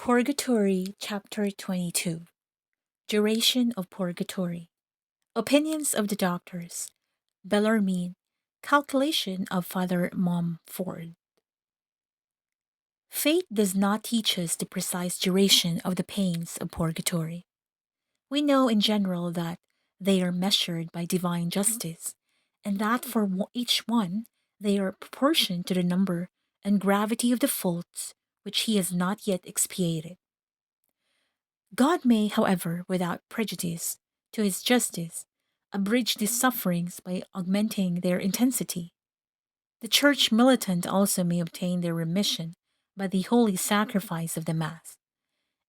Purgatory, Chapter 22. Duration of Purgatory. Opinions of the Doctors. Bellarmine. Calculation of Father Mumford. Fate does not teach us the precise duration of the pains of purgatory. We know in general that they are measured by divine justice, and that for each one they are proportioned to the number and gravity of the faults which he has not yet expiated. God may, however, without prejudice to his justice, abridge these sufferings by augmenting their intensity. The Church militant also may obtain their remission by the holy sacrifice of the Mass,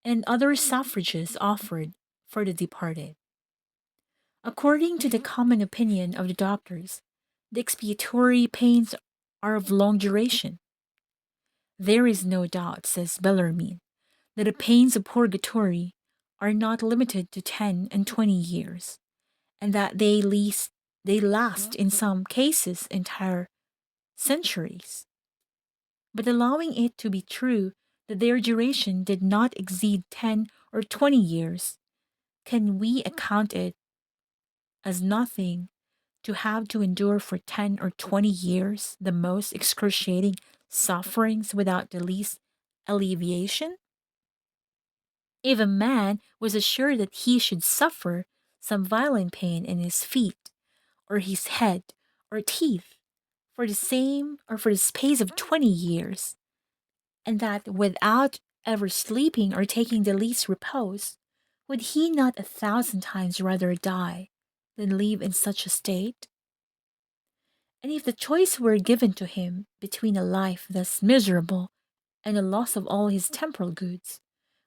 and other suffrages offered for the departed. According to the common opinion of the doctors, the expiatory pains are of long duration. There is no doubt, says Bellarmine, that the pains of purgatory are not limited to 10 and 20 years, and that they last in some cases entire centuries. But allowing it to be true that their duration did not exceed 10 or 20 years, can we account it as nothing to have to endure for 10 or 20 years the most excruciating sufferings without the least alleviation? If a man was assured that he should suffer some violent pain in his feet, or his head, or teeth, for the same or for the space of 20 years, and that without ever sleeping or taking the least repose, would he not 1,000 times rather die than live in such a state? And if the choice were given to him between a life thus miserable and the loss of all his temporal goods,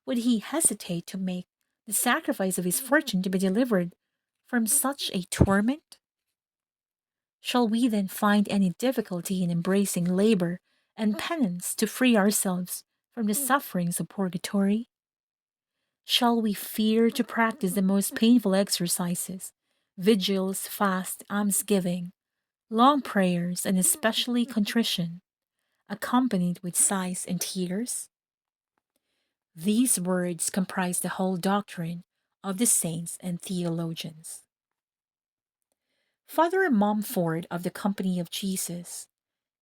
would he hesitate to make the sacrifice of his fortune to be delivered from such a torment? Shall we then find any difficulty in embracing labor and penance to free ourselves from the sufferings of purgatory? Shall we fear to practice the most painful exercises, vigils, fast, almsgiving, long prayers, and especially contrition, accompanied with sighs and tears? These words comprise the whole doctrine of the saints and theologians. Father Mumford of the Company of Jesus,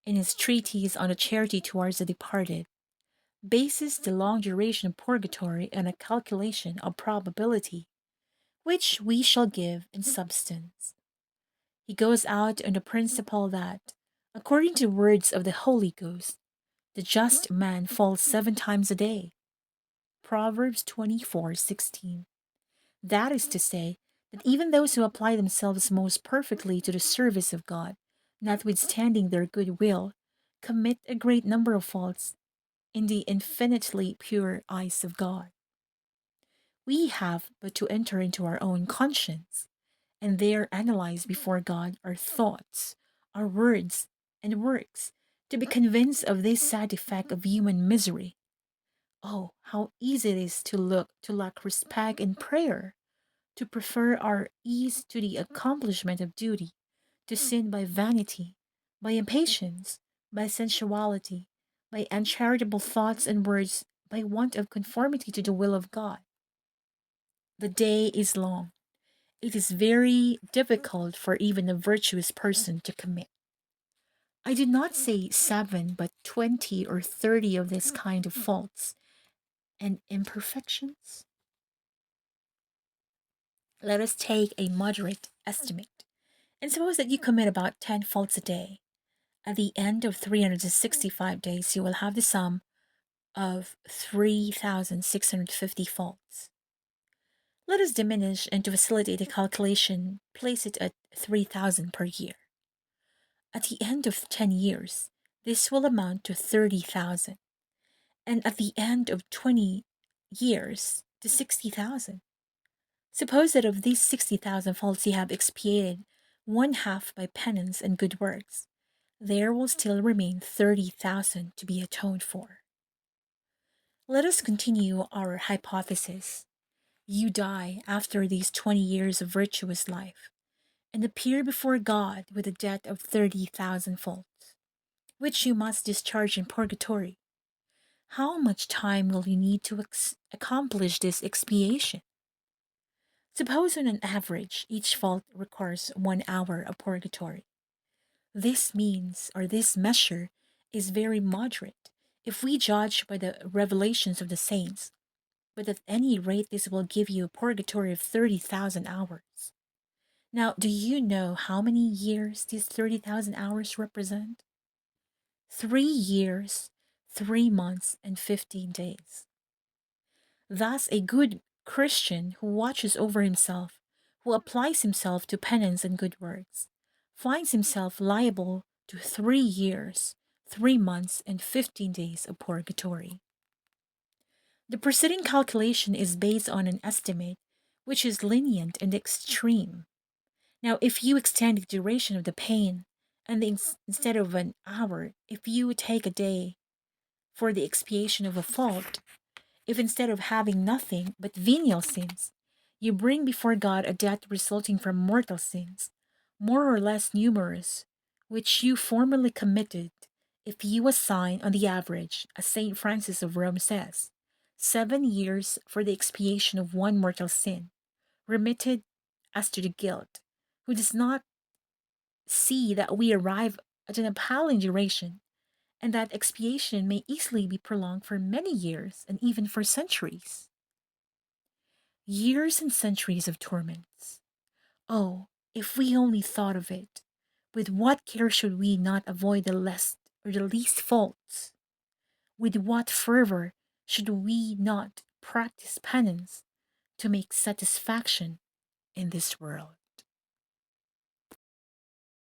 in his treatise on the charity towards the departed, bases the long duration of purgatory on a calculation of probability, which we shall give in substance. He goes out on the principle that, according to words of the Holy Ghost, the just man falls 7 times a day. Proverbs 24:16. That is to say, that even those who apply themselves most perfectly to the service of God, notwithstanding their good will, commit a great number of faults in the infinitely pure eyes of God. We have but to enter into our own conscience, and there analyze before God our thoughts, our words, and works, to be convinced of this sad effect of human misery. Oh, how easy it is to lack respect in prayer, to prefer our ease to the accomplishment of duty, to sin by vanity, by impatience, by sensuality, by uncharitable thoughts and words, by want of conformity to the will of God. The day is long. It is very difficult for even a virtuous person to commit. I do not say 7, but 20 or 30 of this kind of faults and imperfections. Let us take a moderate estimate, and suppose that you commit about 10 faults a day. At the end of 365 days, you will have the sum of 3,650 faults. Let us diminish, and to facilitate the calculation, place it at 3,000 per year. At the end of 10 years, this will amount to 30,000, and at the end of 20 years, to 60,000. Suppose that of these 60,000 faults you have expiated one half by penance and good works, there will still remain 30,000 to be atoned for. Let us continue our hypothesis. You die after these 20 years of virtuous life, and appear before God with a debt of 30,000 faults, which you must discharge in purgatory. how much time will you need to accomplish this expiation? Suppose on an average, each fault requires 1 hour of purgatory. This means, or this measure, is very moderate if we judge by the revelations of the saints, but at any rate, this will give you a purgatory of 30,000 hours. Now, do you know how many years these 30,000 hours represent? 3 years, 3 months, and 15 days. Thus, a good Christian who watches over himself, who applies himself to penance and good works, finds himself liable to 3 years, 3 months, and 15 days of purgatory. The preceding calculation is based on an estimate which is lenient and extreme. Now, if you extend the duration of the pain, and instead of an hour, if you take a day for the expiation of a fault, if instead of having nothing but venial sins, you bring before God a debt resulting from mortal sins, more or less numerous, which you formerly committed, if you assign on the average, as St. Francis of Rome says, 7 years for the expiation of one mortal sin, remitted as to the guilt, who does not see that we arrive at an appalling duration, and that expiation may easily be prolonged for many years and even for centuries. Years and centuries of torments. Oh, if we only thought of it, with what care should we not avoid the less or the least faults? With what fervor should we not practice penance to make satisfaction in this world?